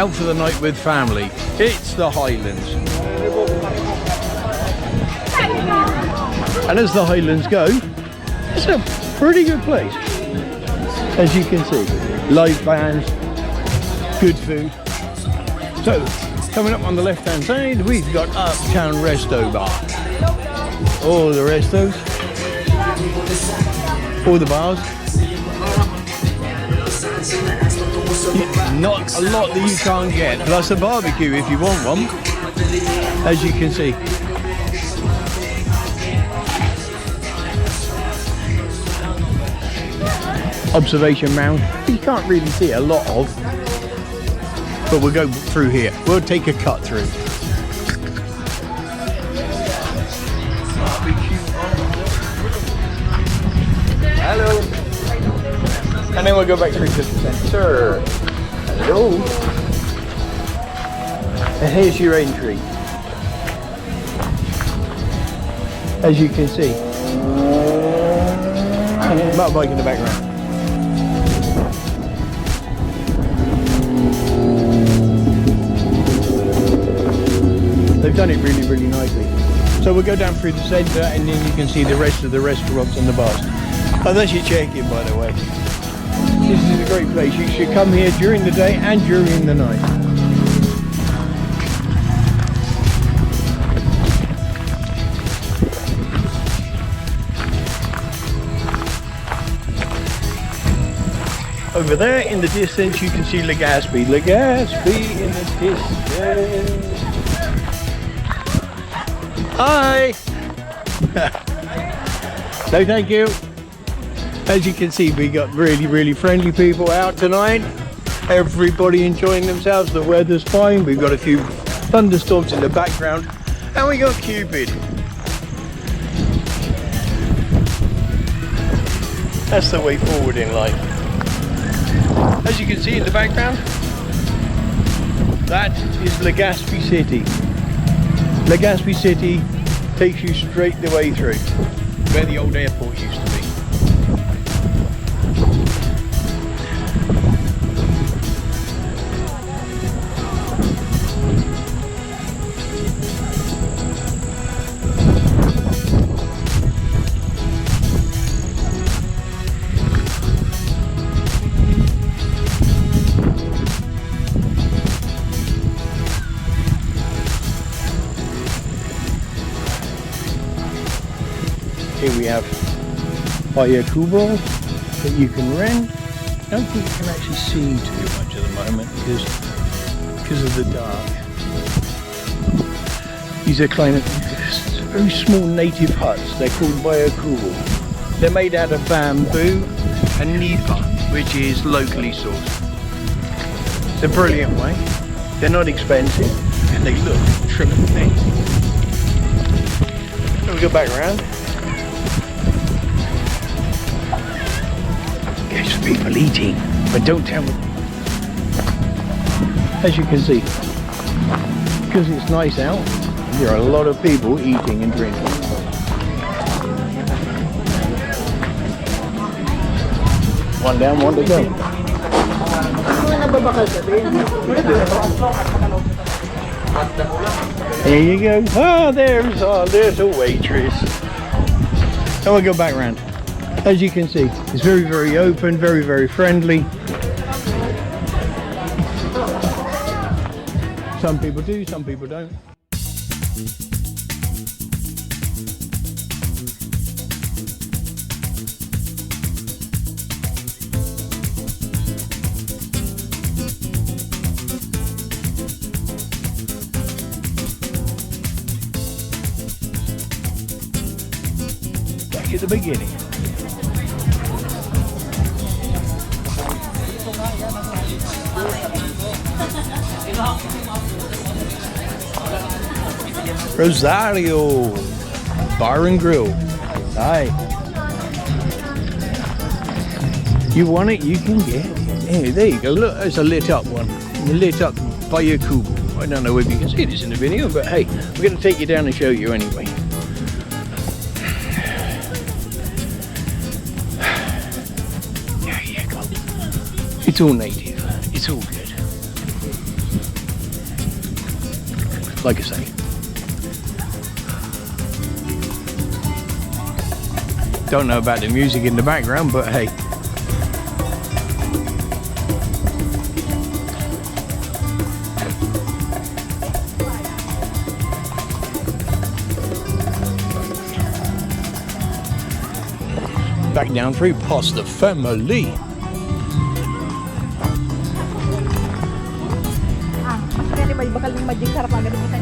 out for the night with family. It's the Highlands. And as the Highlands go, it's a pretty good place. As you can see, live bands, good food. So, coming up on the left hand side, we've got Uptown Resto Bar. All the restos, all the bars. Not a lot that you can't get, plus a barbecue if you want one, as you can see. Observation mound, you can't really see a lot of, but we'll go through here. We'll take a cut through. Hello. And then we'll go back through to the centre. Hello. And here's your entry. As you can see. Motorbike in the background. They've done it really, really nicely. So we'll go down through the centre and then you can see the rest of the restaurants and the bars. Oh, that's your check-in, by the way. This is a great place. You should come here during the day and during the night. Over there in the distance you can see Legaspi. Legaspi in the distance. Hi! No, thank you. As you can see, we got really, really friendly people out tonight. Everybody enjoying themselves. The weather's fine. We've got a few thunderstorms in the background. And we got Cupid. That's the way forward in life. As you can see in the background, that is Legaspi City. Legaspi City takes you straight the way through where the old airport used to be. Here we have fire Gopro that you can rent. I don't think you can actually see too much at the moment because of the dark. These are very small native huts. They're called Gopro. They're made out of bamboo and nipa, which is locally sourced. It's a brilliant way. They're not expensive and they look tremendous. So we go back around. There's people eating, but don't tell me. As you can see, because it's nice out, there are a lot of people eating and drinking. One down, one to go. There you go. Ah, there's a waitress. And we'll go back round. As you can see, it's very, very open, very, very friendly. Some people do, some people don't. Back at the beginning. Rosario Bar and Grill. Hi. You want it, you can get it. Hey, there you go. Look, there's a lit up one. Lit up by your Gopro. I don't know if you can see this in the video, but hey, we're going to take you down and show you anyway. There you go. It's all native. It's all good. like I say. Don't know about the music in the background, but hey. Back down through past the family. Mas kaya may bakal ng magic sarap agad mo tayo.